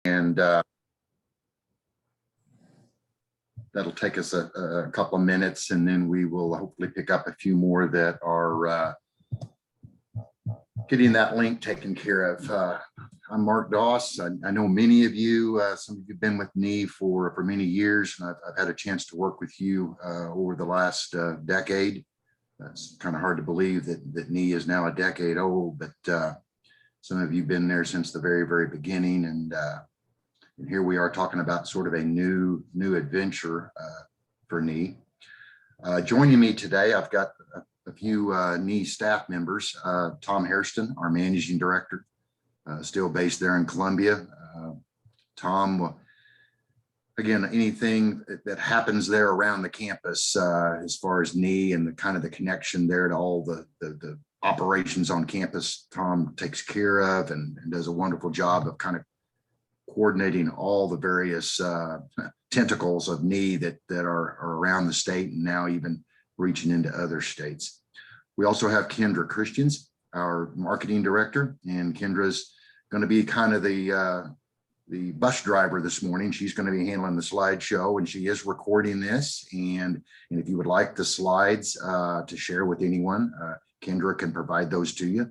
and that'll take us a couple of minutes, and then we will hopefully pick up a few more that are getting that link taken care of. I'm Mark Doss. I know many of you, some of you have been with NEE for many years, and I've had a chance to work with you over the last decade. It's kind of hard to believe that NEE is now a decade old, but some of you have been there since the very beginning, and here we are talking about sort of a new adventure for NEE. Joining me today, I've got a few NEE staff members. Tom Hairston, our managing director, still based there in Columbia. Tom, again, anything that happens there around the campus as far as NEE and the kind of the connection there to all the operations on campus, Tom takes care of and does a wonderful job of kind of coordinating all the various tentacles of NEE that are around the state and now even reaching into other states. We also have Kendra Christians, our marketing director, and Kendra's going to be kind of the bus driver this morning. She's going to be handling the slideshow, and she is recording this. And if you would like the slides to share with anyone, Kendra can provide those to you.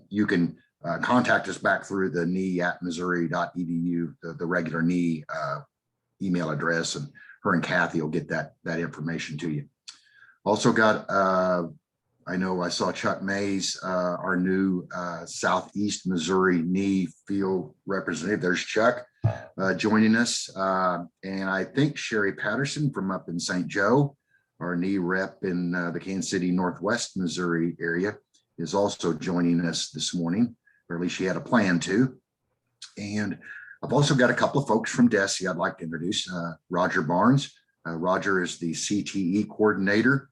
You can contact us back through the nee@missouri.edu, the regular NEE email address, and her and Kathy will get that information to you. Also got, I know I saw Chuck Mays, our new Southeast Missouri NEE field representative. There's Chuck joining us. And I think Sherry Patterson from up in St. Joe, our NEE rep in the Kansas City, Northwest Missouri area, is also joining us this morning, or at least she had a plan to. And I've also got a couple of folks from DESE I'd like to introduce. Roger Barnes. Roger is the CTE coordinator.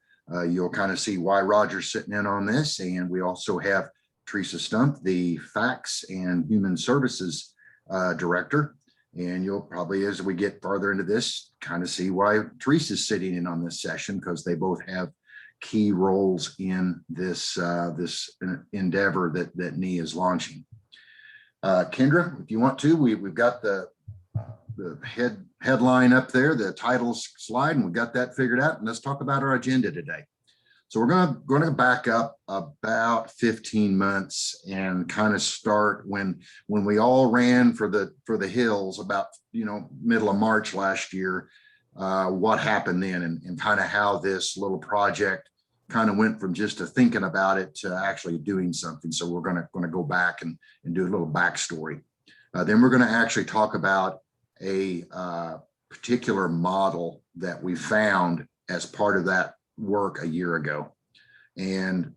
You'll kind of see why Roger's sitting in on this. And we also have Teresa Stump, the Facts and Human Services director. And you'll probably, as we get farther into this, kind of see why Teresa's sitting in on this session, because they both have key roles in this endeavor that NEE is launching. Kendra, if you want to, we've got the headline up there, the title slide, and we've got that figured out. And let's talk about our agenda today. So we're going to back up about 15 months and kind of start when we all ran for the hills about middle of March last year. What happened then, and kind of how this little project kind of went from just thinking about it to actually doing something. So we're going to go back and do a little backstory. Then we're going to actually talk about a particular model that we found as part of that work a year ago. And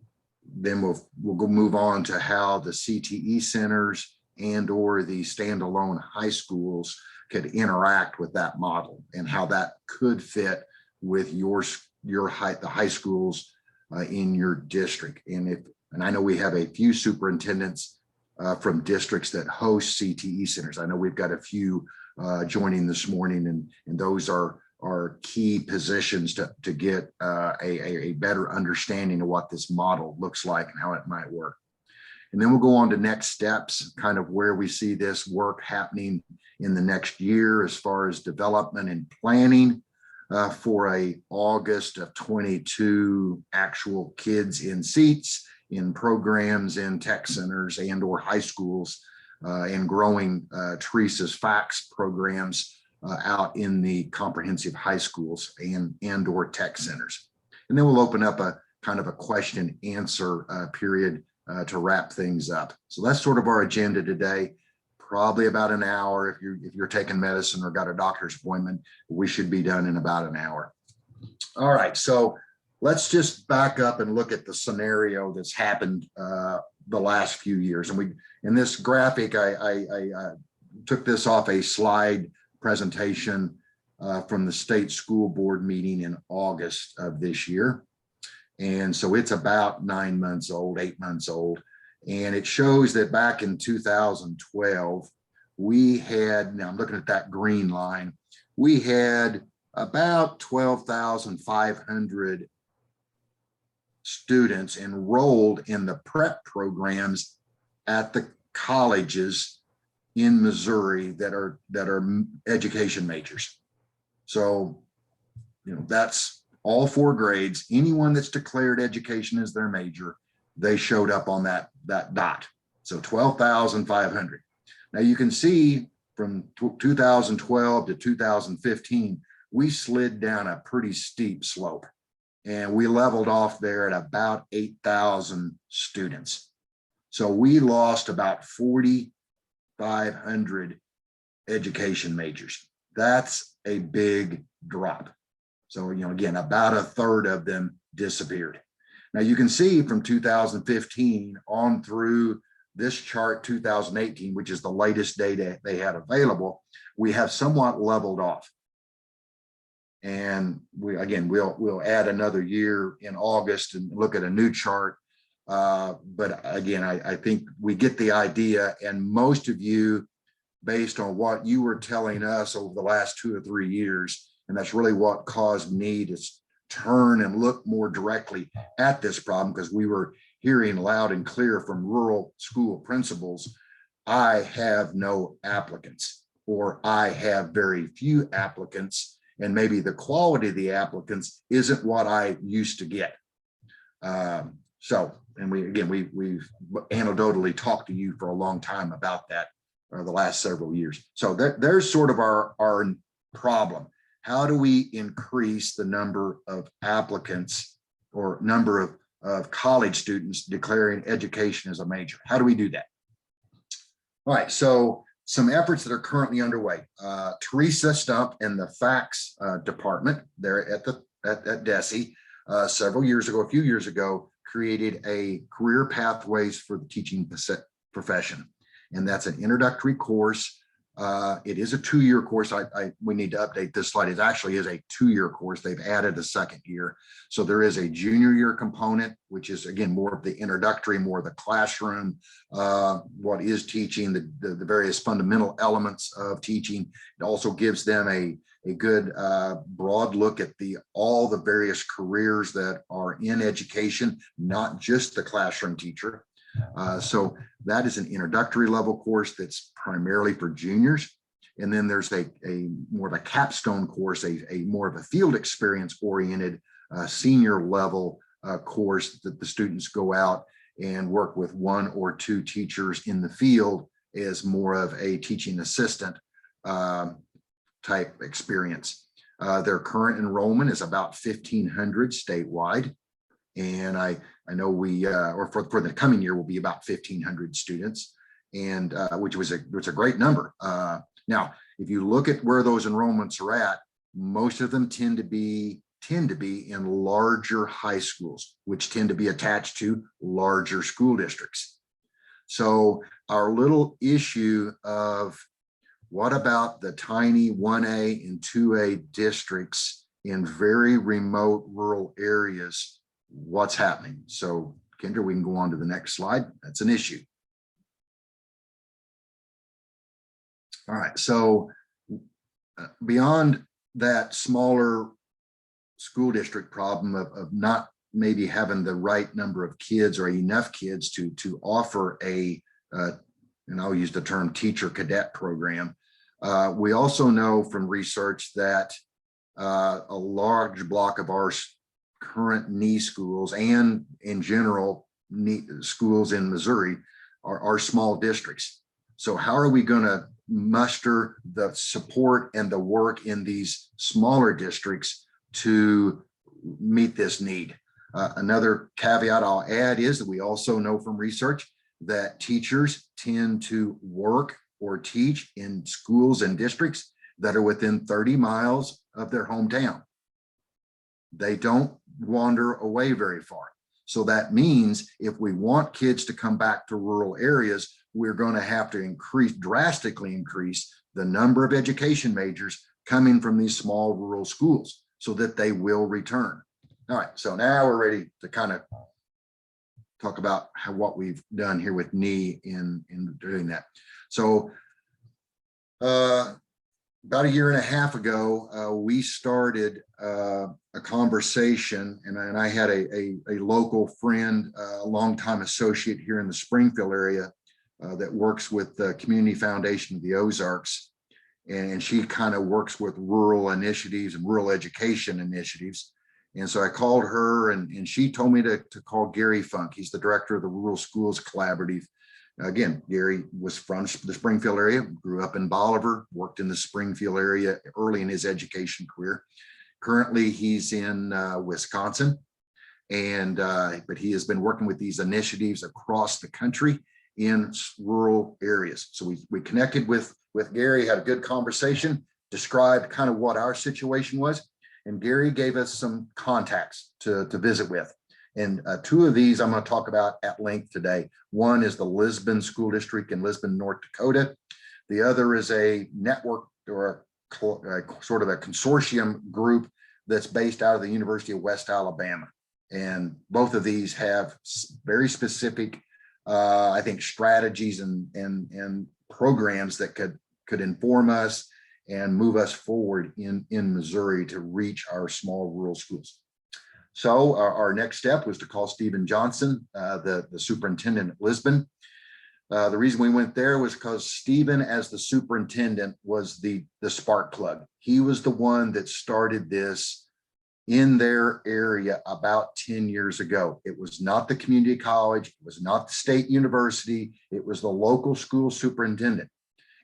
then we'll go move on to how the CTE centers and or the standalone high schools could interact with that model and how that could fit with the high schools in your district. And I know we have a few superintendents from districts that host CTE centers. I know we've got a few joining this morning, and those are key positions to get a better understanding of what this model looks like and how it might work. And then we'll go on to next steps, kind of where we see this work happening in the next year as far as development and planning for a August of 22 actual kids in seats in programs in tech centers and or high schools, and growing Teresa's Facts programs out in the comprehensive high schools and or tech centers. And then we'll open up a kind of a question answer period to wrap things up. So that's sort of our agenda today. Probably about an hour. If you're taking medicine or got a doctor's appointment, we should be done in about an hour. All right, so let's just back up and look at the scenario that's happened the last few years. And in this graphic, I took this off a slide presentation from the state school board meeting in August of this year. And so it's about 9 months old, 8 months old. And it shows that back in 2012, we had, now I'm looking at that green line, we had about 12,500 students enrolled in the prep programs at the colleges in Missouri that are education majors. So, that's all 4 grades. Anyone that's declared education as their major, they showed up on that dot. So 12,500. Now you can see from 2012 to 2015, we slid down a pretty steep slope, and we leveled off there at about 8,000 students. So we lost about 4,500 education majors. That's a big drop. So, again, about a third of them disappeared. Now you can see from 2015 on through this chart, 2018, which is the latest data they had available, we have somewhat leveled off. And we'll add another year in August and look at a new chart. But again, I think we get the idea, and most of you, based on what you were telling us over the last 2 or 3 years, and that's really what caused me to turn and look more directly at this problem, because we were hearing loud and clear from rural school principals, I have no applicants, or I have very few applicants, and maybe the quality of the applicants isn't what I used to get. And we've anecdotally talked to you for a long time about that the last several years. So there's sort of our problem. How do we increase the number of applicants or number of college students declaring education as a major? How do we do that? All right, so some efforts that are currently underway. Teresa Stump and the FACS department there at DESE a few years ago, created a career pathways for the teaching profession. And that's an introductory course. It is a 2-year course. We need to update this slide. It actually is a 2-year course. They've added a 2nd year. So there is a junior year component, which is, again, more of the introductory, more of the classroom, what is teaching, the various fundamental elements of teaching. It also gives them a good broad look at all the various careers that are in education, not just the classroom teacher. So that is an introductory level course that's primarily for juniors. And then there's a more of a capstone course, a more of a field experience oriented senior level course that the students go out and work with 1 or 2 teachers in the field as more of a teaching assistant type experience. Their current enrollment is about 1,500 statewide. And I know or for the coming year will be about 1,500 students, and which was a great number. Now, if you look at where those enrollments are at, most of them tend to be in larger high schools, which tend to be attached to larger school districts. So our little issue of what about the tiny 1A and 2A districts in very remote rural areas? What's happening? So Kendra, we can go on to the next slide. That's an issue. All right, so beyond that smaller school district problem of not maybe having the right number of kids or enough kids to offer and I'll use the term teacher cadet program. We also know from research that a large block of our current NEE schools and in general schools in Missouri are small districts. So how are we going to muster the support and the work in these smaller districts to meet this need? Another caveat I'll add is that we also know from research that teachers tend to work or teach in schools and districts that are within 30 miles of their hometown. They don't wander away very far. So that means if we want kids to come back to rural areas, we're going to have to drastically increase the number of education majors coming from these small rural schools so that they will return. All right, so now we're ready to kind of talk about what we've done here with NEE in doing that. So about a year and a half ago, we started a conversation, and I had a local friend, a longtime associate here in the Springfield area, that works with the Community Foundation of the Ozarks. And she kind of works with rural initiatives and rural education initiatives. And so I called her and she told me to call Gary Funk. He's the director of the Rural Schools Collaborative. Again, Gary was from the Springfield area, grew up in Bolivar, worked in the Springfield area early in his education career. Currently, he's in Wisconsin, and but he has been working with these initiatives across the country in rural areas. So we connected with Gary, had a good conversation, described kind of what our situation was, and Gary gave us some contacts to visit with. And two of these I'm going to talk about at length today. One is the Lisbon School District in Lisbon, North Dakota. The other is a network or a sort of a consortium group that's based out of the University of West Alabama. And both of these have very specific, I think, strategies and programs that could inform us and move us forward in Missouri to reach our small rural schools. So our next step was to call Stephen Johnson, the superintendent at Lisbon. The reason we went there was because Stephen, as the superintendent, was the spark plug. He was the one that started this in their area about 10 years ago. It was not the community college, it was not the state university, it was the local school superintendent.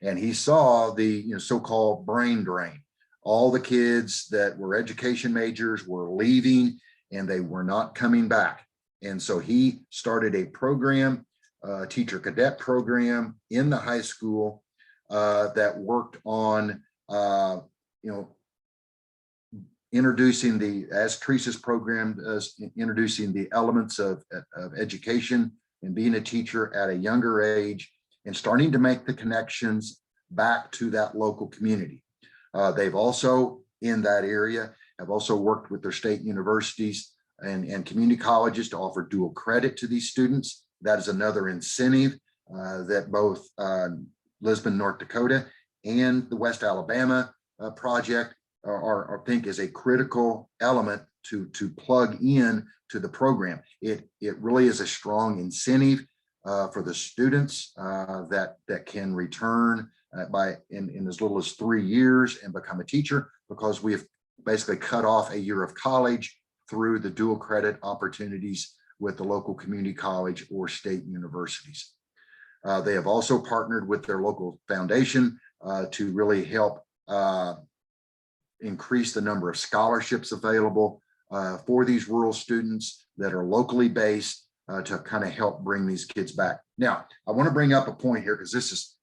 And he saw the so-called brain drain. All the kids that were education majors were leaving and they were not coming back. And so he started a program, teacher cadet program in the high school that worked on, introducing as Teresa's program does, introducing the elements of education and being a teacher at a younger age and starting to make the connections back to that local community. They've also, in that area, have also worked with their state universities and community colleges to offer dual credit to these students. That is another incentive that both Lisbon, North Dakota and the West Alabama project I think is a critical element to plug in to the program. It really is a strong incentive for the students that can return in as little as 3 years and become a teacher, because we have basically cut off a year of college through the dual credit opportunities with the local community college or state universities. They have also partnered with their local foundation to really help increase the number of scholarships available for these rural students that are locally based to kind of help bring these kids back. Now, I want to bring up a point here because this is,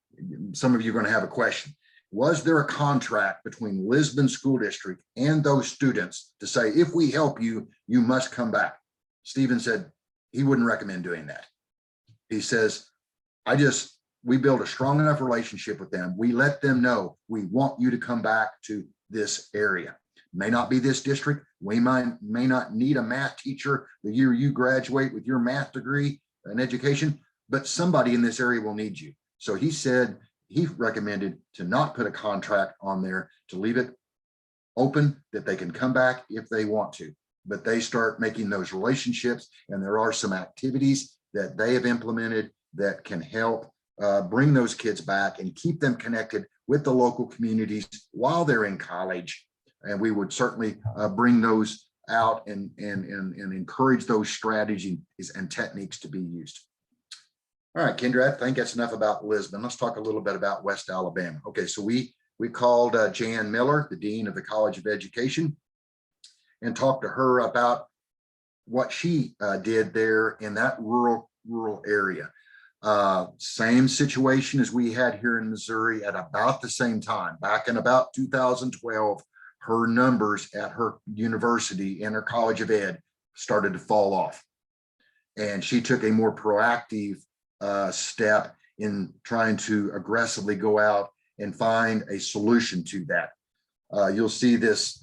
some of you are going to have a question. Was there a contract between Lisbon School District and those students to say, if we help you, you must come back? Stephen said he wouldn't recommend doing that. He says, we build a strong enough relationship with them. We let them know we want you to come back to this area. May not be this district. We may not need a math teacher the year you graduate with your math degree in education, but somebody in this area will need you. So he said he recommended to not put a contract on there, to leave it open that they can come back if they want to, but they start making those relationships. And there are some activities that they have implemented that can help bring those kids back and keep them connected with the local communities while they're in college. And we would certainly bring those out and encourage those strategies and techniques to be used. All right, Kendra, I think that's enough about Lisbon. Let's talk a little bit about West Alabama. Okay, so we called Jan Miller, the Dean of the College of Education, and talked to her about what she did there in that rural area. Same situation as we had here in Missouri at about the same time. Back in about 2012, her numbers at her university and her College of Ed started to fall off. And she took a more proactive step in trying to aggressively go out and find a solution to that. You'll see this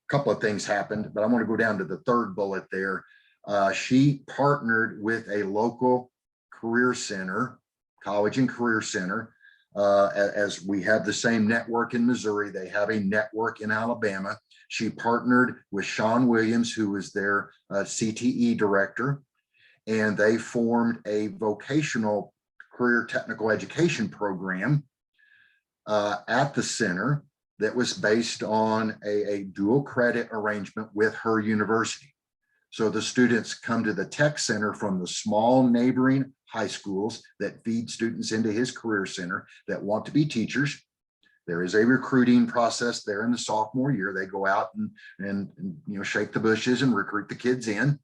couple of things happened, but I want to go down to the third bullet there. She partnered with a local career center, college and career center, as we have the same network in Missouri. They have a network in Alabama. She partnered with Sean Williams, who is their CTE director, and they formed a vocational career technical education program at the center that was based on a dual credit arrangement with her university. So the students come to the tech center from the small neighboring high schools that feed students into his career center that want to be teachers. There is a recruiting process there in the sophomore year. They go out and shake the bushes and recruit the kids in.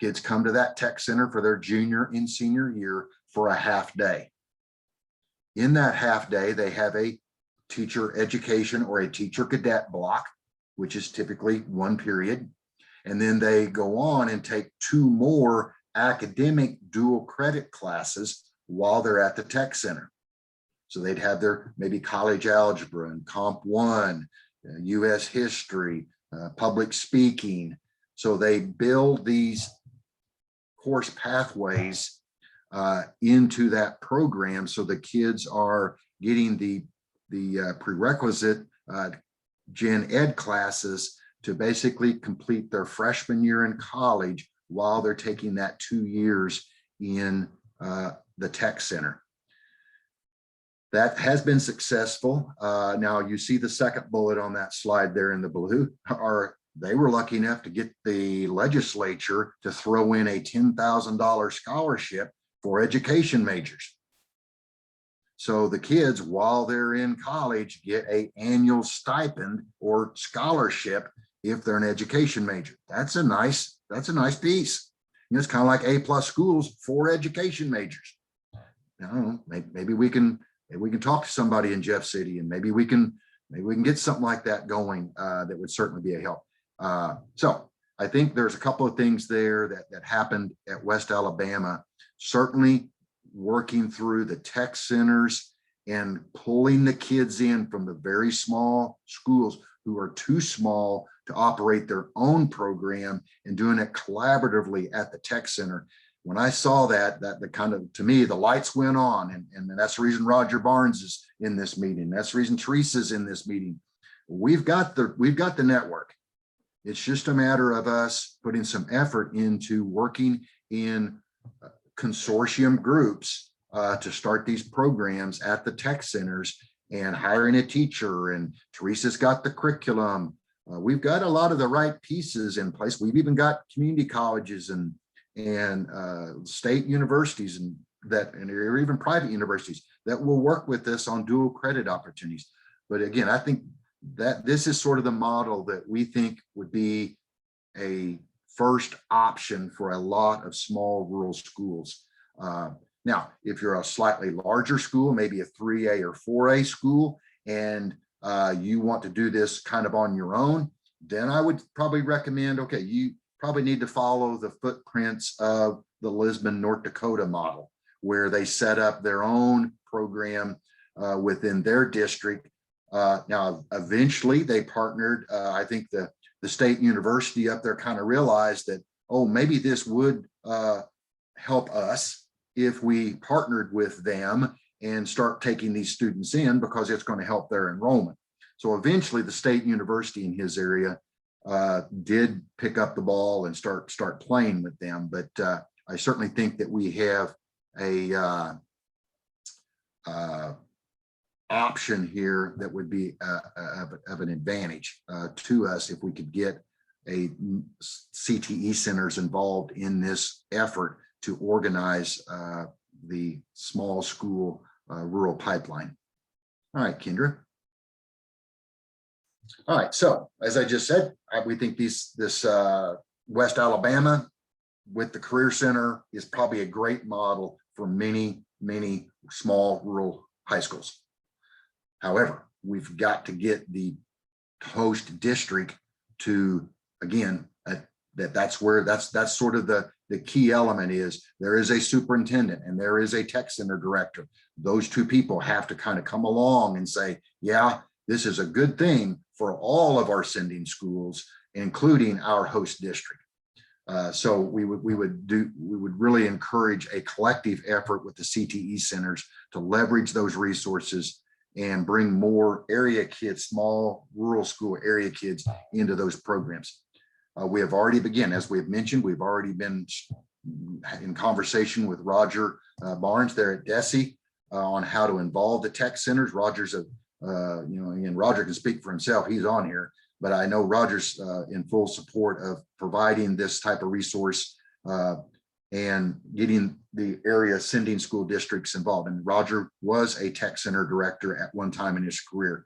Kids come to that tech center for their junior and senior year for a half day. In that half day, they have a teacher education or a teacher cadet block, which is typically one period. And then they go on and take 2 more academic dual credit classes while they're at the tech center. So they'd have their maybe college algebra and Comp 1, US history, public speaking. So they build these course pathways into that program, so the kids are getting the prerequisite gen ed classes to basically complete their freshman year in college while they're taking that 2 years in the tech center. That has been successful. Now you see the second bullet on that slide there in the blue. They were lucky enough to get the legislature to throw in a $10,000 scholarship for education majors. So the kids, while they're in college, get an annual stipend or scholarship if they're an education major. That's a nice piece. It's kind of like A+ schools for education majors. I don't know, maybe we can talk to somebody in Jeff City, and maybe we can get something like that going. That would certainly be a help. So I think there's a couple of things there that happened at West Alabama. Certainly working through the tech centers and pulling the kids in from the very small schools who are too small to operate their own program and doing it collaboratively at the tech center. When I saw that the kind of, to me, the lights went on, and that's the reason Roger Barnes is in this meeting. That's the reason Teresa's in this meeting. We've got the network. It's just a matter of us putting some effort into working in consortium groups to start these programs at the tech centers and hiring a teacher. And Teresa's got the curriculum. We've got a lot of the right pieces in place. We've even got community colleges and state universities and or even private universities that will work with us on dual credit opportunities. But again, I think that this is sort of the model that we think would be a first option for a lot of small rural schools. Now, if you're a slightly larger school, maybe a 3A or 4A school, and you want to do this kind of on your own, then I would probably recommend, okay, you probably need to follow the footprints of the Lisbon, North Dakota model, where they set up their own program within their district. Now, eventually they partnered. I think the state university up there kind of realized that, oh, maybe this would help us if we partnered with them and start taking these students in, because it's going to help their enrollment. So eventually the state university in his area did pick up the ball and start playing with them. But I certainly think that we have a option here that would be of an advantage to us if we could get a CTE centers involved in this effort to organize the small school rural pipeline. All right, Kendra. All right, so as I just said, we think this West Alabama with the Career Center is probably a great model for many small rural high schools. However, we've got to get the host district to, again, that's sort of the key element is there is a superintendent and there is a tech center director. Those two people have to kind of come along and say, yeah, this is a good thing for all of our sending schools, including our host district. So we would really encourage a collective effort with the CTE centers to leverage those resources and bring more area kids, small rural school area kids into those programs. We have already begun, as we've mentioned, we've already been in conversation with Roger Barnes there at DESE on how to involve the tech centers. Roger's and Roger can speak for himself. He's on here, but I know Roger's in full support of providing this type of resource and getting the area sending school districts involved. And Roger was a tech center director at one time in his career,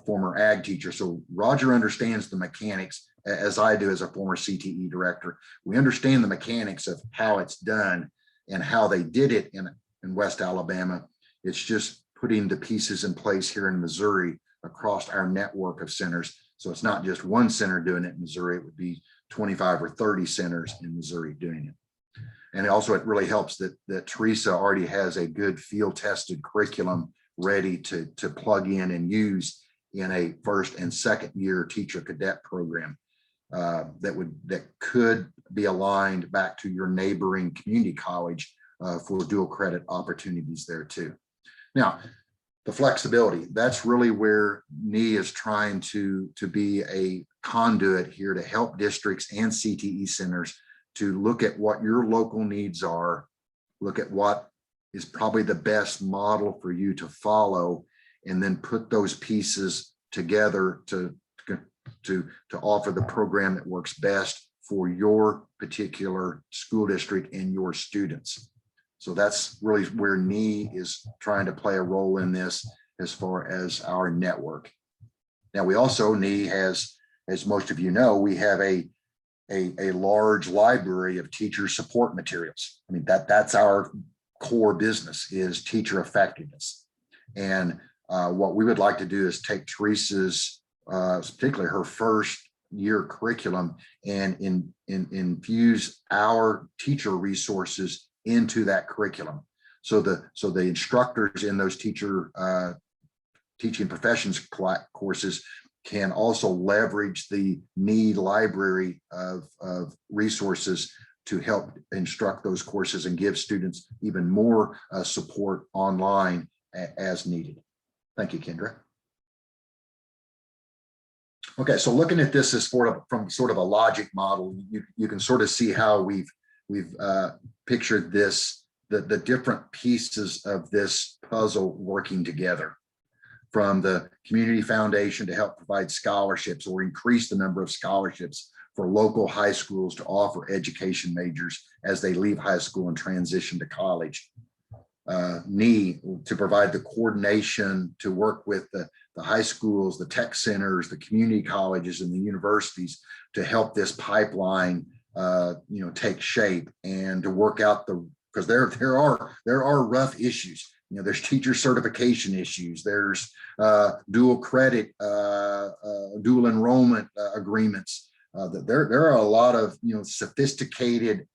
former ag teacher. So Roger understands the mechanics, as I do as a former CTE director. We understand the mechanics of how it's done and how they did it in West Alabama. It's just putting the pieces in place here in Missouri across our network of centers. So it's not just one center doing it in Missouri, it would be 25 or 30 centers in Missouri doing it. And also it really helps that Teresa already has a good field tested curriculum ready to plug in and use in a first and second year teacher cadet program that could be aligned back to your neighboring community college for dual credit opportunities there too. Now, the flexibility, that's really where NEE is trying to be a conduit here to help districts and CTE centers to look at what your local needs are, look at what is probably the best model for you to follow, and then put those pieces together to offer the program that works best for your particular school district and your students. So that's really where NEE is trying to play a role in this as far as our network. Now, we also, NEE has, as most of you know, we have a large library of teacher support materials. I mean, that's our core business, is teacher effectiveness. And what we would like to do is take Teresa's, particularly her first year curriculum, and infuse our teacher resources into that curriculum. So the instructors in those teaching professions courses can also leverage the NEE library of resources to help instruct those courses and give students even more support online as needed. Thank you, Kendra. Okay, so looking at this as from sort of a logic model, you can sort of see how we've pictured this, the different pieces of this puzzle working together. From the community foundation to help provide scholarships or increase the number of scholarships for local high schools to offer education majors as they leave high school and transition to college. NEE to provide the coordination to work with the high schools, the tech centers, the community colleges, and the universities to help this pipeline take shape, and to work out because there are rough issues. There's teacher certification issues. There's dual credit, dual enrollment agreements. There are a lot of sophisticated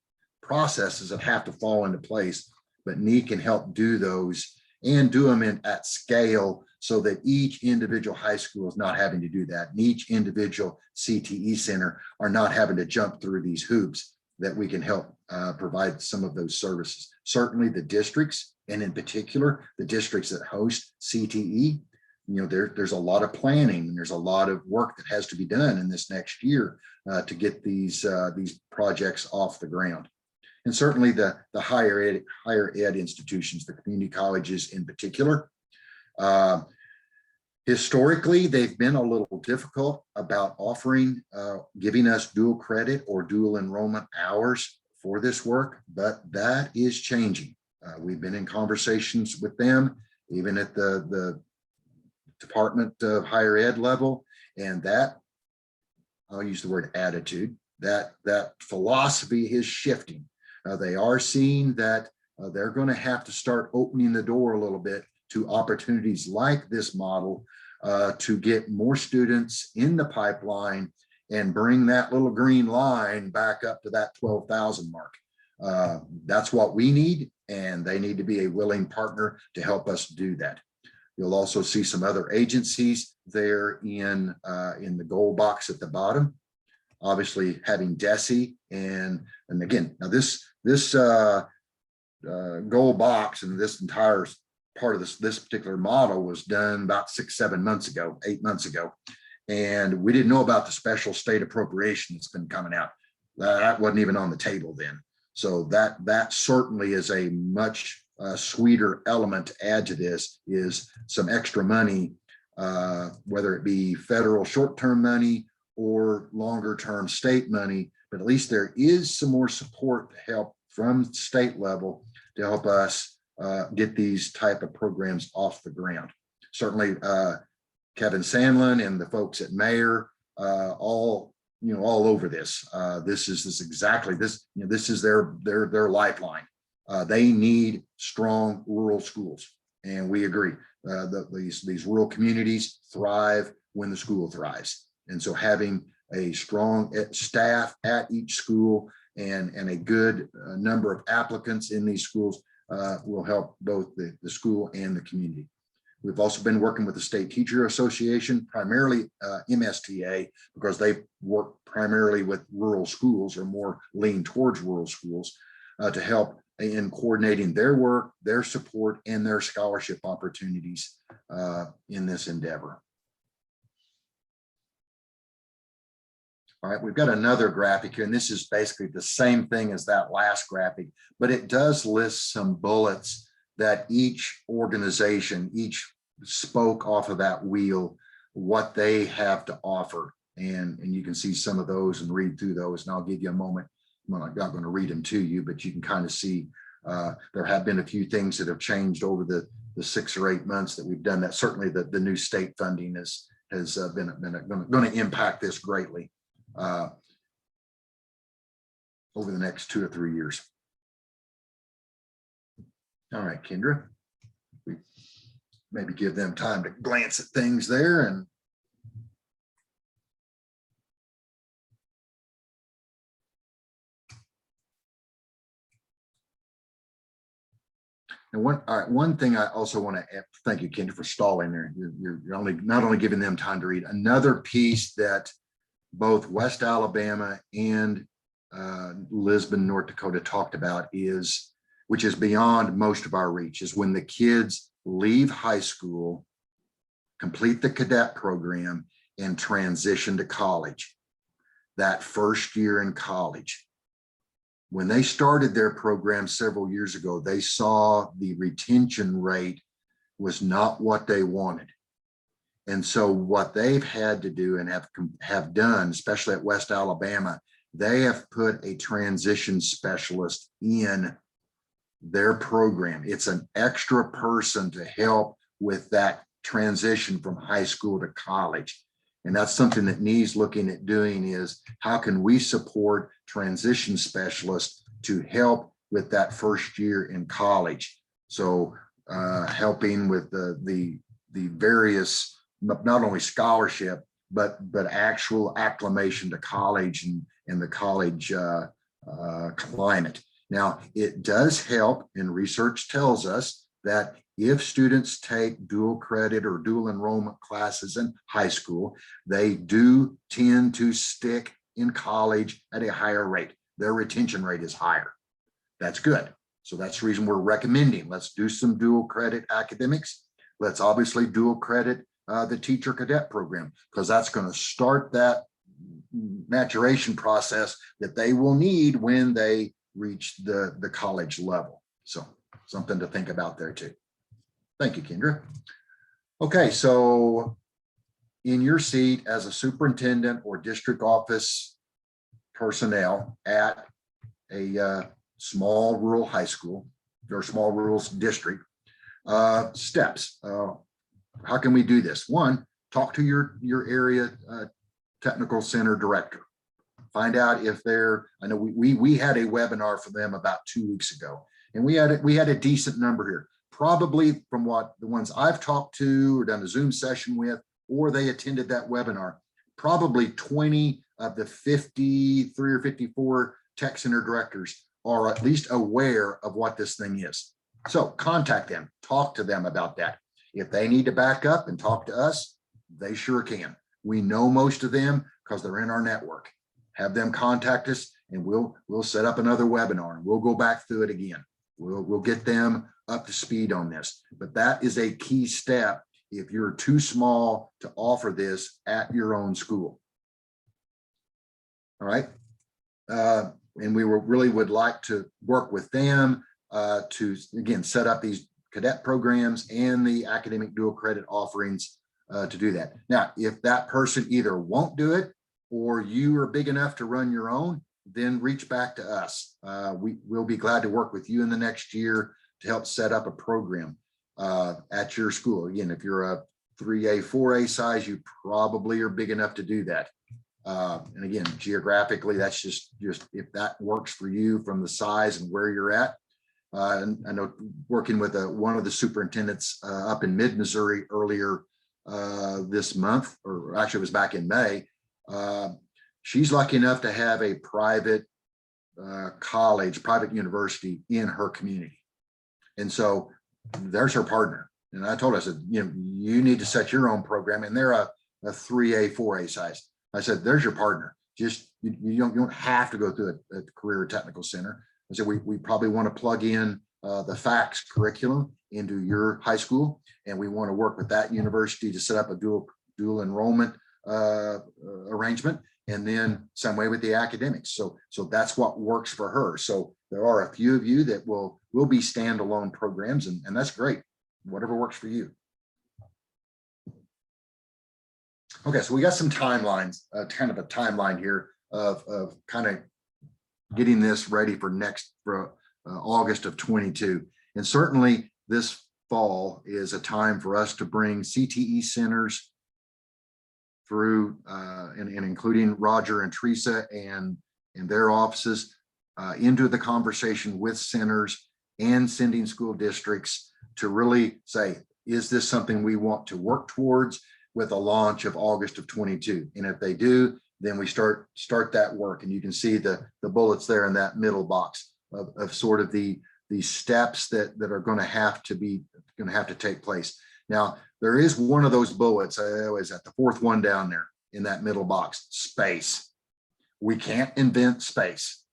processes that have to fall into place, but NEE can help do those and do them at scale, so that each individual high school is not having to do that, and each individual CTE center are not having to jump through these hoops, that we can help provide some of those services. Certainly the districts, and in particular, the districts that host CTE, there's a lot of planning and there's a lot of work that has to be done in this next year to get these projects off the ground. And certainly the higher ed institutions, the community colleges in particular, historically, they've been a little difficult about offering, giving us dual credit or dual enrollment hours for this work, but that is changing. We've been in conversations with them, even at the Department of Higher Ed level, and that, I'll use the word attitude, that philosophy is shifting. They are seeing that they're going to have to start opening the door a little bit to opportunities like this model to get more students in the pipeline and bring that little green line back up to that 12,000 mark. That's what we need, and they need to be a willing partner to help us do that. You'll also see some other agencies there in the goal box at the bottom. Obviously, having DESE and again, now this goal box and this entire part of this particular model was done about 8 months ago, and we didn't know about the special state appropriation that's been coming out. That wasn't even on the table then. So that certainly is a much sweeter element to add to this, is some extra money, whether it be federal short-term money or longer-term state money, but at least there is some more support to help from state level to help us get these type of programs off the ground. Certainly, Kevin Sandlin and the folks at Mayor, all over this. This is their lifeline. They need strong rural schools, and we agree. These rural communities thrive when the school thrives, and so having a strong staff at each school and a good number of applicants in these schools will help both the school and the community. We've also been working with the State Teacher Association, primarily MSTA, because they work primarily with rural schools, or more lean towards rural schools, to help in coordinating their work, their support, and their scholarship opportunities in this endeavor. All right, we've got another graphic here, and this is basically the same thing as that last graphic, but it does list some bullets that each organization, each spoke off of that wheel, what they have to offer. And you can see some of those and read through those, and I'll give you a moment. I'm not going to read them to you, but you can kind of see there have been a few things that have changed over the 6 or 8 months that we've done that. Certainly the new state funding has been going to impact this greatly over the next 2 or 3 years. All right, Kendra, we maybe give them time to glance at things there. And one thing I also want to thank you, Kendra, for stalling there. You're not only giving them time to read. Another piece that both West Alabama and Lisbon, North Dakota talked about is, which is beyond most of our reach, is when the kids leave high school, complete the cadet program, and transition to college. That first year in college. When they started their program several years ago, they saw the retention rate was not what they wanted. And so what they've had to do and have done, especially at West Alabama, they have put a transition specialist in their program. It's an extra person to help with that transition from high school to college. And that's something that NEE is looking at doing, is how can we support transition specialists to help with that first year in college. So helping with the various, not only scholarship, but actual acclimation to college and the college climate. Now, it does help, and research tells us that if students take dual credit or dual enrollment classes in high school, they do tend to stick in college at a higher rate. Their retention rate is higher. That's good. So that's the reason we're recommending, let's do some dual credit academics. Let's obviously dual credit the teacher cadet program, because that's going to start that maturation process that they will need when they reach the college level. So something to think about there too. Thank you, Kendra. Okay, so in your seat as a superintendent or district office personnel at a small rural high school or small rural district, steps. How can we do this? One, talk to your area technical center director. Find out if they're, I know we had a webinar for them about 2 weeks ago, and we had a decent number here. Probably from what the ones I've talked to or done a Zoom session with, or they attended that webinar, probably 20 of the 53 or 54 tech center directors are at least aware of what this thing is. So contact them, talk to them about that. If they need to back up and talk to us, they sure can. We know most of them because they're in our network. Have them contact us, and we'll set up another webinar, and we'll go back through it again. We'll get them up to speed on this. But that is a key step if you're too small to offer this at your own school. All right. and we really would like to work with them to, again, set up these cadet programs and the academic dual credit offerings to do that. Now, if that person either won't do it or you are big enough to run your own, then reach back to us. We'll be glad to work with you in the next year to help set up a program at your school. Again, if you're a 3A, 4A size, you probably are big enough to do that. And again, geographically, that's just if that works for you from the size and where you're at. And I know working with one of the superintendents up in mid-Missouri earlier this month, or actually it was back in May, she's lucky enough to have a private college, private university in her community. And so there's her partner. And I told her, I said, you need to set your own program, and they're a 3A, 4A size. I said, there's your partner. Just, you don't have to go through a career technical center. I said, we probably want to plug in the FACS curriculum into your high school, and we want to work with that university to set up a dual enrollment arrangement, and then some way with the academics. So that's what works for her. So there are a few of you that will be standalone programs, and that's great. Whatever works for you. Okay, so we got some timelines, kind of a timeline here of kind of getting this ready for August of 22. And certainly this fall is a time for us to bring CTE centers through, and including Roger and Teresa and their offices into the conversation with centers and sending school districts to really say, is this something we want to work towards with a launch of August of 22? And if they do, then we start that work. And you can see the bullets there in that middle box of sort of the steps that are going to have to take place. Now, there is one of those bullets, is at the fourth one down there in that middle box, space. We can't invent space.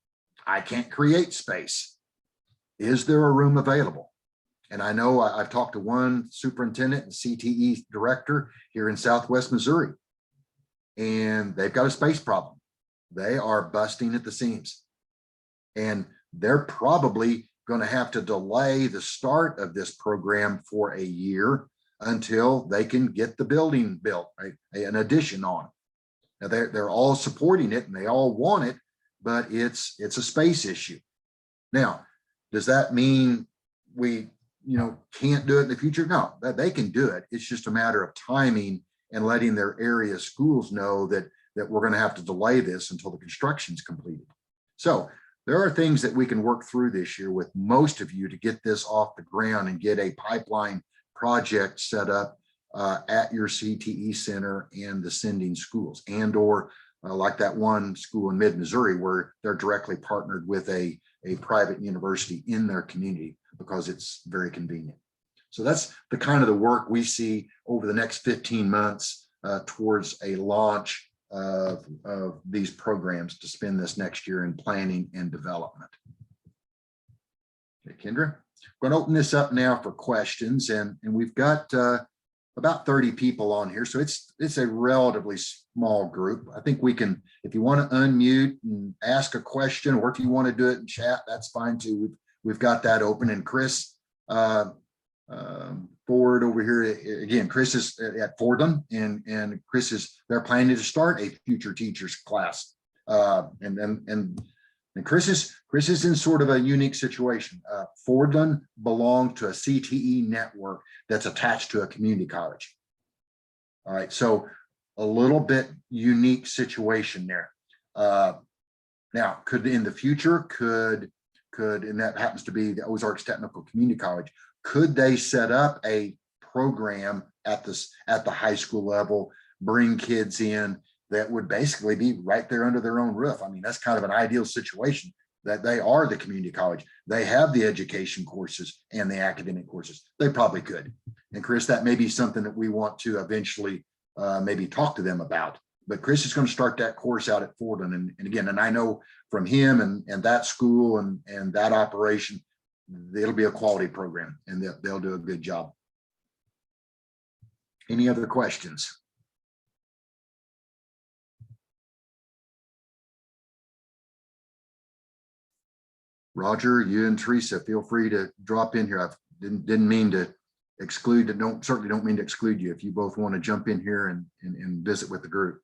I can't create space. Is there a room available? And I know I've talked to one superintendent and CTE director here in Southwest Missouri, and they've got a space problem. They are busting at the seams, and they're probably going to have to delay the start of this program for a year until they can get the building built, right? An addition on. Now they're all supporting it and they all want it, but it's a space issue. Now, does that mean we can't do it in the future? No, that they can do it. It's just a matter of timing and letting their area schools know that we're going to have to delay this until the construction's completed. So there are things that we can work through this year with most of you to get this off the ground and get a pipeline project set up at your CTE center and the sending schools, and or like that one school in mid-Missouri where they're directly partnered with a private university in their community because it's very convenient. So that's the kind of the work we see over the next 15 months towards a launch of these programs to spend this next year in planning and development. Okay, Kendra, I'm going to open this up now for questions, and we've got about 30 people on here, so it's a relatively small group. I think we can, if you want to unmute and ask a question, or if you want to do it in chat, that's fine too. We've got that open. And Chris Ford over here again. Chris is at Fordham, and they're planning to start a future teachers class, and Chris is in sort of a unique situation. Fordham belonged to a CTE network that's attached to a community college. All right, so a little bit unique situation there. Now, could in the future, and that happens to be the Ozarks Technical Community College, could they set up a program at the high school level, bring kids in that would basically be right there under their own roof? I mean, that's kind of an ideal situation, that they are the community college. They have the education courses and the academic courses. They probably could. And Chris, that may be something that we want to eventually maybe talk to them about. But Chris is going to start that course out at Fordham. And again, and I know from him and that school and that operation, it'll be a quality program, and they'll do a good job. Any other questions? Roger, you and Teresa, feel free to drop in here. I didn't mean to exclude, certainly don't mean to exclude you if you both want to jump in here and visit with the group.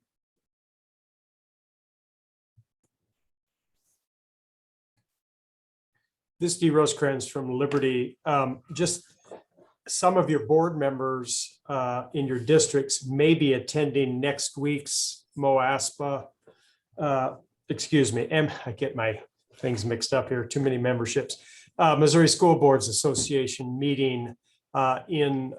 This is Dee Rosecrans from Liberty. Just some of your board members in your districts may be attending next week's MOASPA. Excuse me, I get my things mixed up here, too many memberships. Missouri School Boards Association meeting in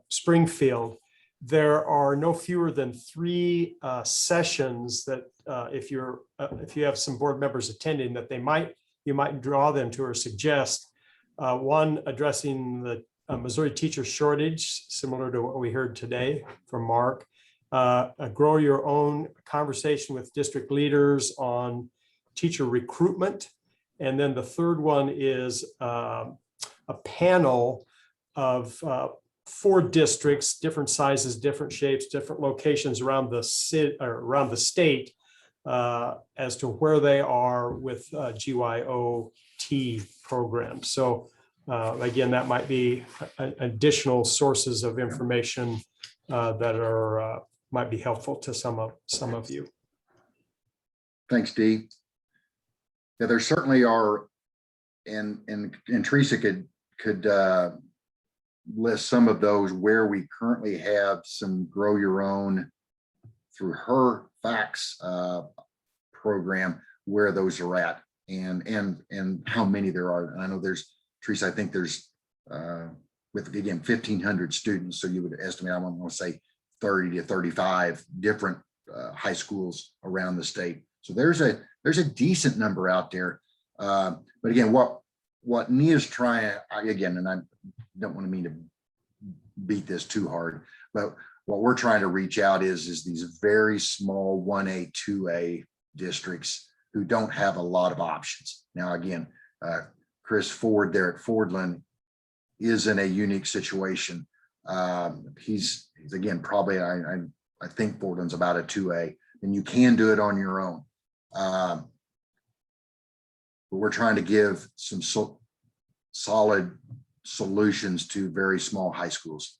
Springfield. There are no fewer than 3 sessions that if you have some board members attending that you might draw them to or suggest. One addressing the Missouri teacher shortage, similar to what we heard today from Mark. A grow your own conversation with district leaders on teacher recruitment. And then the third one is a panel of 4 districts, different sizes, different shapes, different locations around the city or around the state as to where they are with GYO programs. So again, that might be additional sources of information that are might be helpful to some of you. Thanks, Dee. Yeah, there certainly are, and Teresa could list some of those where we currently have some grow your own through her facts program, where those are at and how many there are. And I know there's, Teresa, I think there's with again 1,500 students, so you would estimate, I want to say 30 to 35 different high schools around the state. So there's a decent number out there. But again, what NEE is trying, again, and I don't want to mean to beat this too hard, but what we're trying to reach out is these very small 1A, 2A districts who don't have a lot of options. Now, again, Chris Ford there at Fordland is in a unique situation. He's again, probably, I think Fordland's about a 2A, and you can do it on your own. But we're trying to give some solid solutions to very small high schools.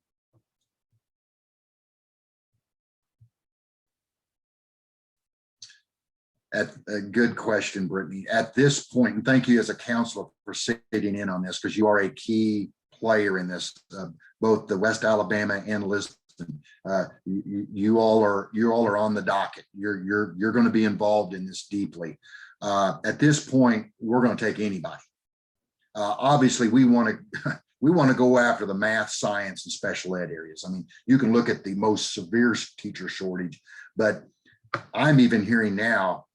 A good question, Brittany. At this point, and thank you as a counselor for sitting in on this, because you are a key player in this, both the West Alabama and Lisbon. You all are on the docket. You're going to be involved in this deeply. At this point, we're going to take anybody. Obviously, we want to go after the math, science, and special ed areas. I mean, you can look at the most severe teacher shortage, but I'm even hearing now,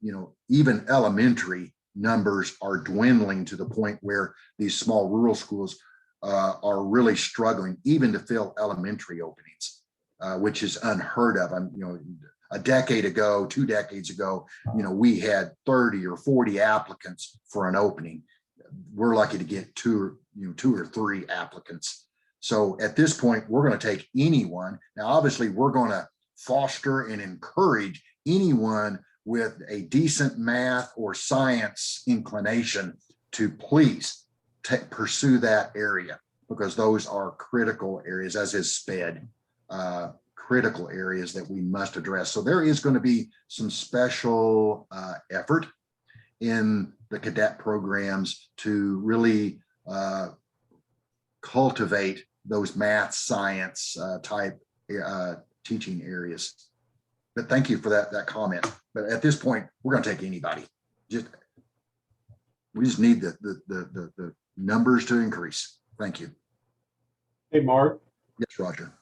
even elementary numbers are dwindling to the point where these small rural schools are really struggling even to fill elementary openings, which is unheard of. A decade ago, 2 decades ago, we had 30 or 40 applicants for an opening. We're lucky to get 2 or 3 applicants. So at this point, we're going to take anyone. Now, obviously, we're going to foster and encourage anyone with a decent math or science inclination to please pursue that area, because those are critical areas, as is SPED, critical areas that we must address. So there is going to be some special effort in the cadet programs to really cultivate those math, science type teaching areas. But thank you for that comment. But at this point, we're going to take anybody. We just need the numbers to increase. Thank you. Hey, Mark. Yes, Roger.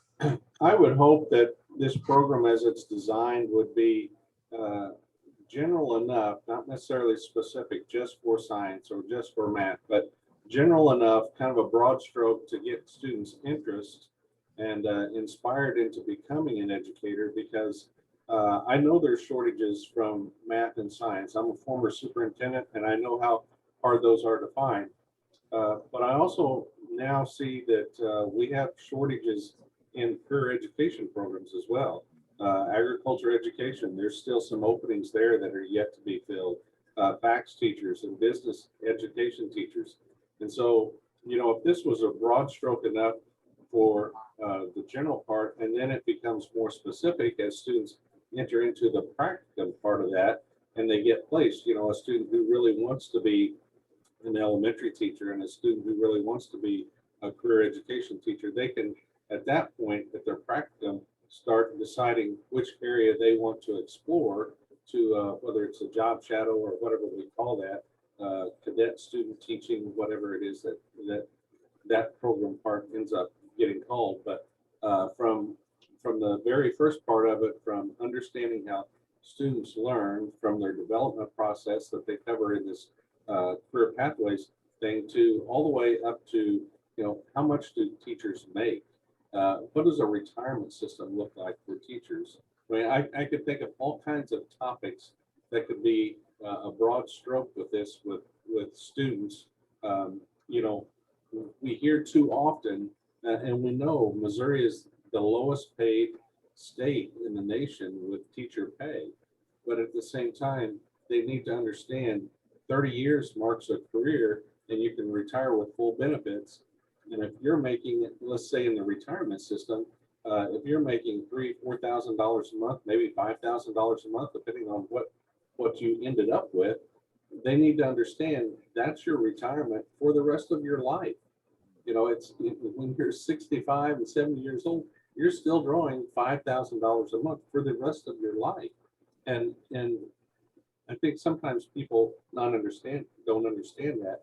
I would hope that this program, as it's designed, would be general enough, not necessarily specific just for science or just for math, but general enough, kind of a broad stroke to get students' interest and inspired into becoming an educator, because I know there's shortages from math and science. I'm a former superintendent, and I know how hard those are to find. But I also now see that we have shortages in career education programs as well. Agriculture education, there's still some openings there that are yet to be filled. FACS teachers and business education teachers. And so, if this was a broad stroke enough for the general part, and then it becomes more specific as students enter into the practicum part of that, and they get placed, a student who really wants to be an elementary teacher and a student who really wants to be a career education teacher, they can, at that point, at their practicum, start deciding which area they want to explore to whether it's a job shadow or whatever we call that, cadet student teaching, whatever it is that program part ends up getting called. But from the very first part of it, from understanding how students learn from their development process that they cover in this career pathways thing, to all the way up to, how much do teachers make? What does a retirement system look like for teachers? I mean, I could think of all kinds of topics that could be a broad stroke with this, with students. We hear too often, and we know Missouri is the lowest paid state in the nation with teacher pay. But at the same time, they need to understand 30 years marks a career and you can retire with full benefits. And if you're making, let's say in the retirement system, if you're making $3,000-4,000 a month, maybe $5,000 a month, depending on what you ended up with, they need to understand that's your retirement for the rest of your life. It's when you're 65 and 70 years old, you're still drawing $5,000 a month for the rest of your life. And I think sometimes people don't understand that.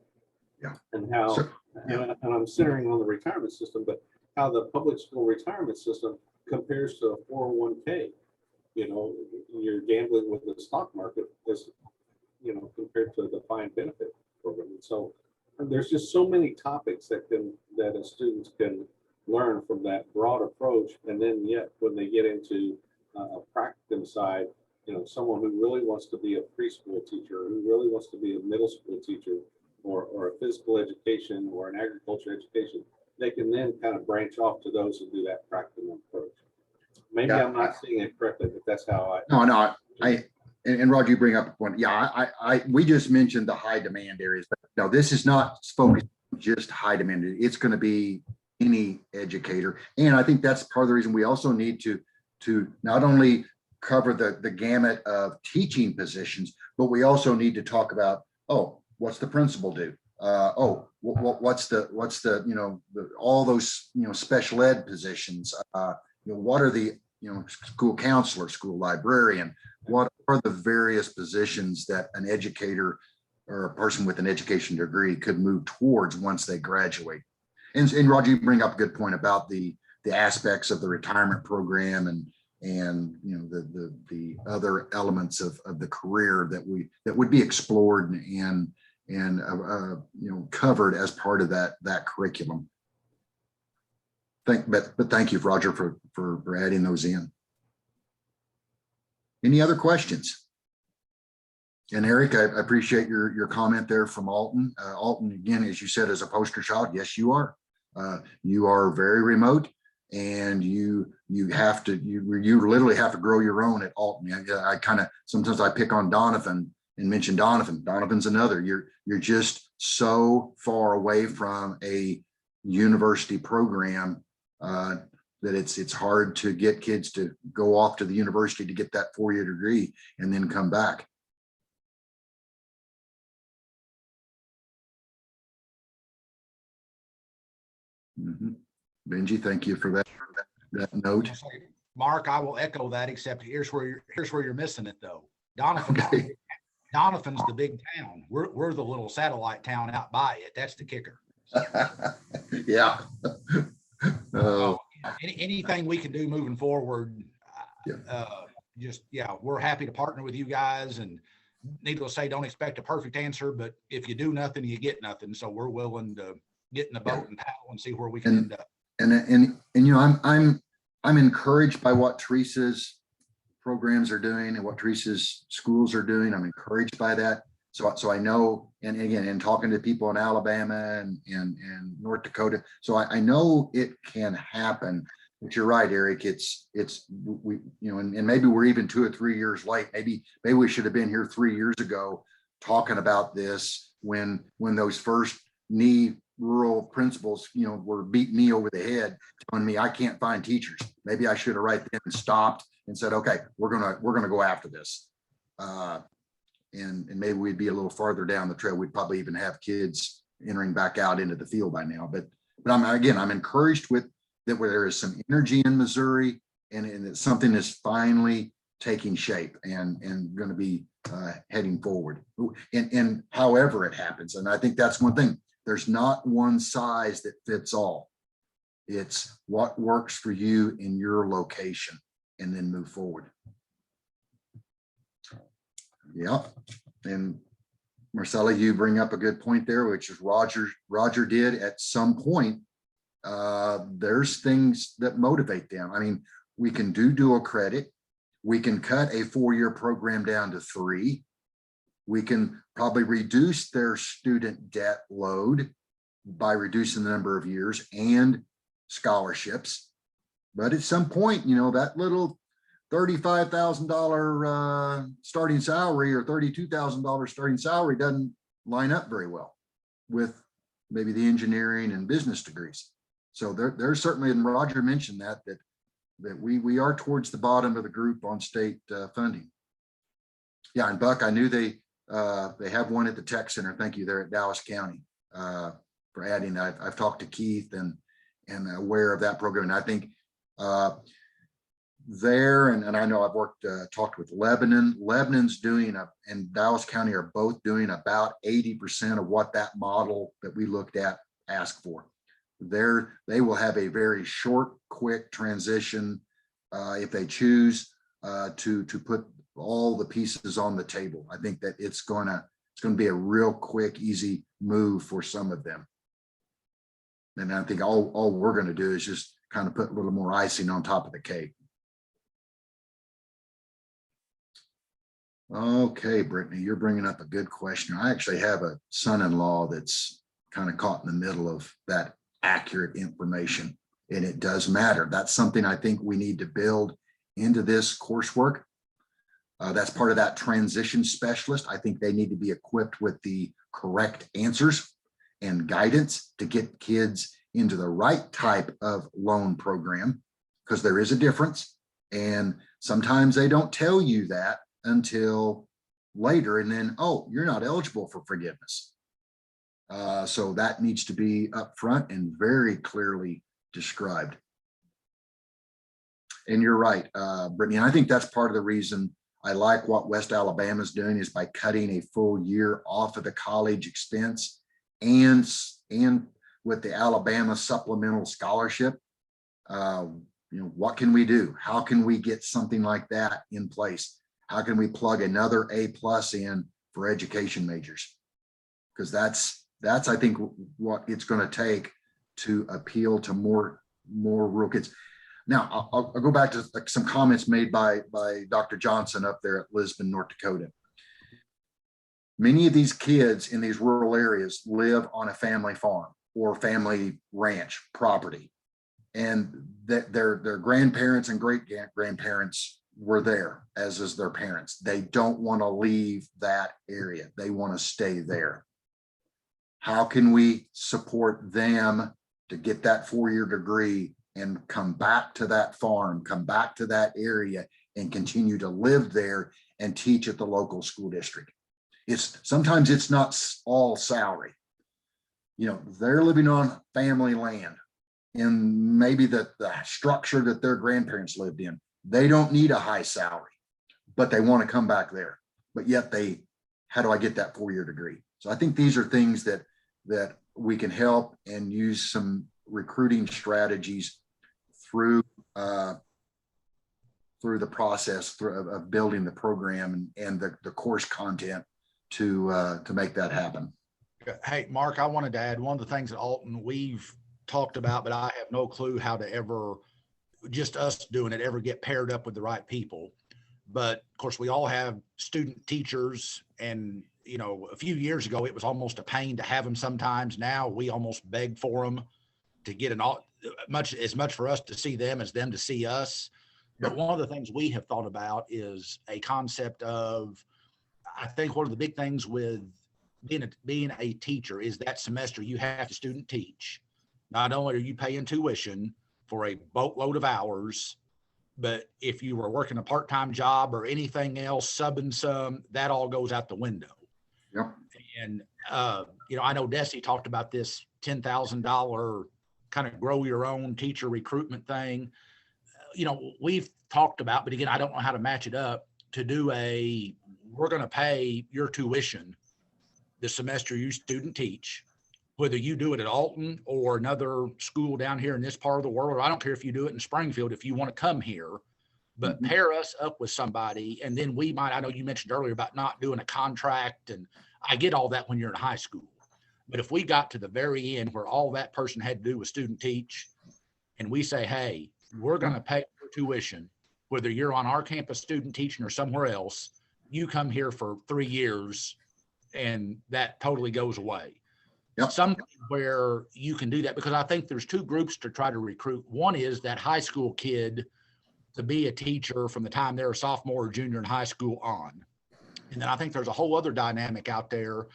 Yeah. And how, and I'm centering on the retirement system, but how the public school retirement system compares to a 401k. You're gambling with the stock market as, compared to a defined benefit program. And so there's just so many topics that students can learn from that broad approach. And then yet when they get into a practicum side, someone who really wants to be a preschool teacher, who really wants to be a middle school teacher, or a physical education or an agriculture education, they can then kind of branch off to those who do that practicum approach. Maybe I'm not seeing it correctly, but that's how and Roger, you bring up a point. Yeah, we just mentioned the high demand areas, but no, this is not focused on just high demand. It's going to be any educator. And I think that's part of the reason we also need to not only cover the gamut of teaching positions, but we also need to talk about, what's the principal do? What's the all those special ed positions? What are the school counselor, school librarian? What are the various positions that an educator or a person with an education degree could move towards once they graduate? And Roger, you bring up a good point about the aspects of the retirement program and the other elements of the career that would be explored and covered as part of that curriculum. But thank you, Roger, for adding those in. Any other questions? And Eric, I appreciate your comment there from Alton. Alton, again, as you said, as a poster child, yes, you are. You are very remote, and you literally have to grow your own at Alton. I kind of sometimes I pick on Donovan and mention Donovan. Donovan's another. You're just so far away from a university program that it's hard to get kids to go off to the university to get that 4-year degree and then come back. Benji, thank you for that note. Mark, I will echo that, except here's where you're missing it though. Doniphan's the big town. We're the little satellite town out by it. That's the kicker. Yeah. Anything we can do moving forward, we're happy to partner with you guys, and needless to say, don't expect a perfect answer, but if you do nothing, you get nothing. So we're willing to get in the boat and paddle and see where we can end up. And I'm encouraged by what Teresa's programs are doing and what Teresa's schools are doing. I'm encouraged by that. So I know, and again, in talking to people in Alabama and North Dakota, so I know it can happen. But you're right, Eric. And maybe we're even 2 or 3 years late. Maybe we should have been here 3 years ago talking about this when those first NEE rural principals, were beating me over the head, telling me I can't find teachers. Maybe I should have right then stopped and said, okay, we're gonna go after this. And maybe we'd be a little farther down the trail. We'd probably even have kids entering back out into the field by now. But I'm encouraged with that, where there is some energy in Missouri, and that something is finally taking shape and going to be heading forward. And however it happens, and I think that's one thing. There's not one size that fits all. It's what works for you in your location, and then move forward. Yeah. And Marcella, you bring up a good point there, which is Roger did at some point. There's things that motivate them. I mean, we can do dual credit. We can cut a 4-year program down to 3. We can probably reduce their student debt load by reducing the number of years and scholarships. But at some point, that little $35,000 starting salary or $32,000 starting salary doesn't line up very well with maybe the engineering and business degrees. So there's certainly, and Roger mentioned that we are towards the bottom of the group on state funding. Yeah, and Buck, I knew they have one at the tech center. Thank you. There at Dallas County for adding. I've talked to Keith and aware of that program. And I think there, and I know I've talked with Lebanon. Lebanon's doing and Dallas County are both doing about 80% of what that model that we looked at asked for. They will have a very short, quick transition if they choose to put all the pieces on the table. I think that it's going to be a real quick, easy move for some of them. And I think all we're going to do is just kind of put a little more icing on top of the cake. Okay, Brittany, you're bringing up a good question. I actually have a son-in-law that's kind of caught in the middle of that accurate information, and it does matter. That's something I think we need to build into this coursework. That's part of that transition specialist. I think they need to be equipped with the correct answers and guidance to get kids into the right type of loan program, because there is a difference. And sometimes they don't tell you that until later, and then, oh, you're not eligible for forgiveness. So that needs to be upfront and very clearly described. And you're right, Brittany. I think that's part of the reason I like what West Alabama is doing, is by cutting a full year off of the college expense, and with the Alabama supplemental scholarship. What can we do? How can we get something like that in place? How can we plug another A+ in for education majors? Because that's I think what it's going to take to appeal to more rural kids. Now I'll go back to some comments made by Dr. Johnson up there at Lisbon, North Dakota. Many of these kids in these rural areas live on a family farm or family ranch property, and that their grandparents and great grandparents were there, as is their parents. They don't want to leave that area. They want to stay there. How can we support them to get that 4-year degree and come back to that farm, come back to that area, and continue to live there and teach at the local school district? Sometimes it's not all salary. They're living on family land in maybe the structure that their grandparents lived in. They don't need a high salary, but they want to come back there. But yet how do I get that 4-year degree? So I think these are things that we can help and use some recruiting strategies through the process of building the program and the course content to make that happen. Hey, Mark, I wanted to add one of the things that Alton we've talked about, but I have no clue how to ever, just us doing it, ever get paired up with the right people. But of course, we all have student teachers, and a few years ago, it was almost a pain to have them sometimes. Now we almost beg for them to get as much for us to see them as them to see us. But one of the things we have thought about is a concept of, I think one of the big things with being a teacher is that semester you have to student teach. Not only are you paying tuition for a boatload of hours, but if you were working a part-time job or anything else, subbing some, that all goes out the window. Yep. And, you know, I know Desi talked about this $10,000 kind of grow your own teacher recruitment thing. You know, we've talked about, but again, I don't know how to match it up to do we're going to pay your tuition the semester you student teach, whether you do it at Alton or another school down here in this part of the world, or I don't care if you do it in Springfield, if you want to come here, but pair us up with somebody. And then we might, I know you mentioned earlier about not doing a contract, and I get all that when you're in high school. But if we got to the very end where all that person had to do was student teach, and we say, hey, we're going to pay for tuition, whether you're on our campus student teaching or somewhere else, you come here for 3 years, and that totally goes away. Yep. Something where you can do that, because I think there's two groups to try to recruit. One is that high school kid to be a teacher from the time they're a sophomore or junior in high school on. And then I think there's a whole other dynamic out there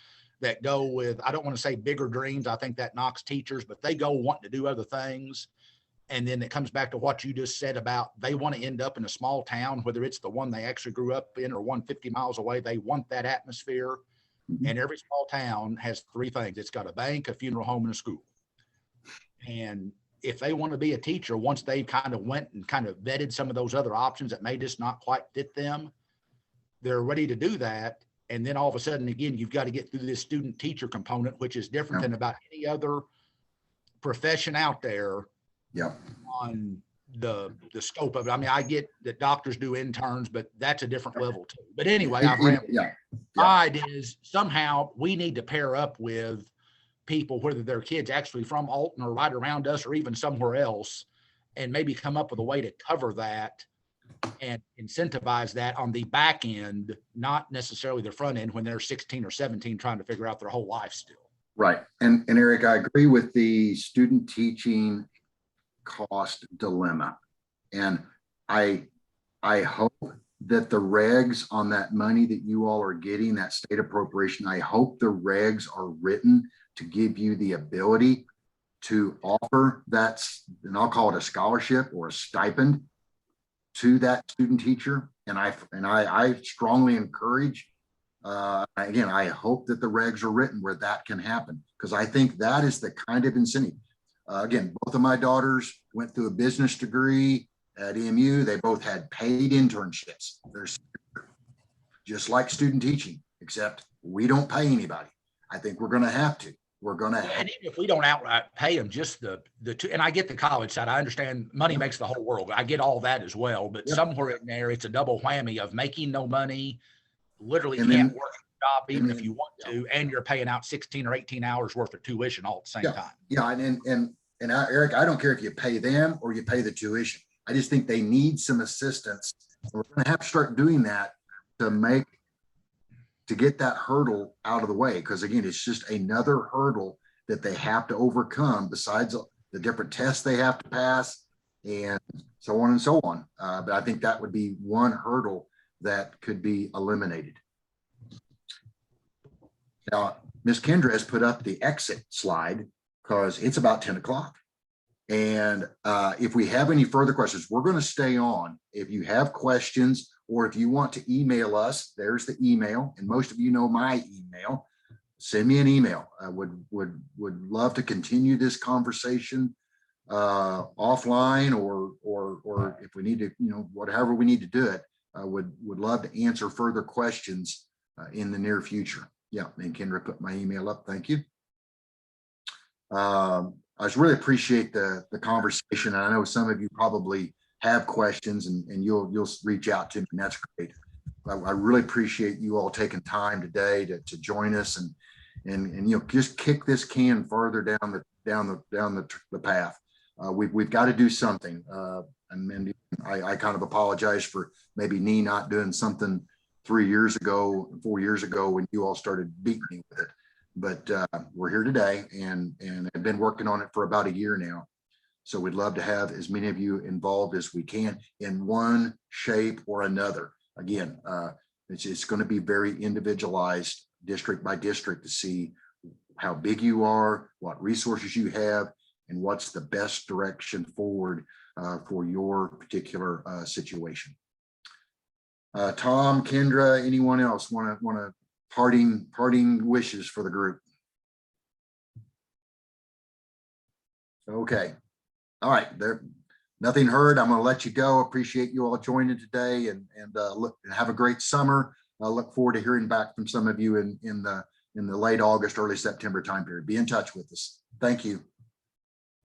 that go with, I don't want to say bigger dreams. I think that knocks teachers, but they go wanting to do other things. And then it comes back to what you just said about they want to end up in a small town, whether it's the one they actually grew up in or 150 miles away. They want that atmosphere. And every small town has 3 things. It's got a bank, a funeral home, and a school. And if they want to be a teacher, once they kind of went and kind of vetted some of those other options that may just not quite fit them, they're ready to do that. And then all of a sudden, again, you've got to get through this student teacher component, which is different than about any other profession out there. Yeah. On the scope of it. I mean, I get that doctors do interns, but that's a different level too. But anyway, my idea is somehow we need to pair up with people, whether they're kids actually from Alton or right around us or even somewhere else, and maybe come up with a way to cover that and incentivize that on the back end, not necessarily the front end when they're 16 or 17 trying to figure out their whole life still. Right. And Eric, I agree with the student teaching cost dilemma. And I hope that the regs on that money that you all are getting, that state appropriation, I hope the regs are written to give you the ability to offer that, and I'll call it a scholarship or a stipend to that student teacher. And I strongly encourage, again, I hope that the regs are written where that can happen, because I think that is the kind of incentive. Again, both of my daughters went through a business degree at EMU. They both had paid internships. They're just like student teaching, except we don't pay anybody. I think we're going to have to. We're going to. And even if we don't outright pay them, just the two, and I get the college side. I understand money makes the whole world. I get all that as well. But somewhere in there, it's a double whammy of making no money, literally can't work a job even if you want to, and you're paying out 16 or 18 hours worth of tuition all at the same time. Yeah, and Eric, I don't care if you pay them or you pay the tuition. I just think they need some assistance. We're going to have to start doing that to get that hurdle out of the way. Because again, it's just another hurdle that they have to overcome besides the different tests they have to pass and so on and so on. But I think that would be one hurdle that could be eliminated. Now, Ms. Kendra has put up the exit slide, because it's about 10 o'clock. And if we have any further questions, we're going to stay on. If you have questions, or if you want to email us, there's the email. And most of you know my email. Send me an email. I would love to continue this conversation offline, or if we need to, whatever we need to do it. I would love to answer further questions in the near future. Yeah, and Kendra put my email up. Thank you. I just really appreciate the conversation. I know some of you probably have questions, and you'll reach out to me, and that's great. I really appreciate you all taking time today to join us and just kick this can further down the path. We've got to do something. And I kind of apologize for maybe NEE not doing something 4 years ago when you all started beating me with it. But we're here today, and I've been working on it for about a year now. So we'd love to have as many of you involved as we can in one shape or another. Again, It's going to be very individualized, district by district, to see how big you are, what resources you have, and what's the best direction forward for your particular situation. Tom, Kendra, anyone else want to parting wishes for the group? Okay. All right. There, nothing heard. I'm going to let you go. Appreciate you all joining today, and have a great summer. I look forward to hearing back from some of you in the late August, early September time period. Be in touch with us. Thank you.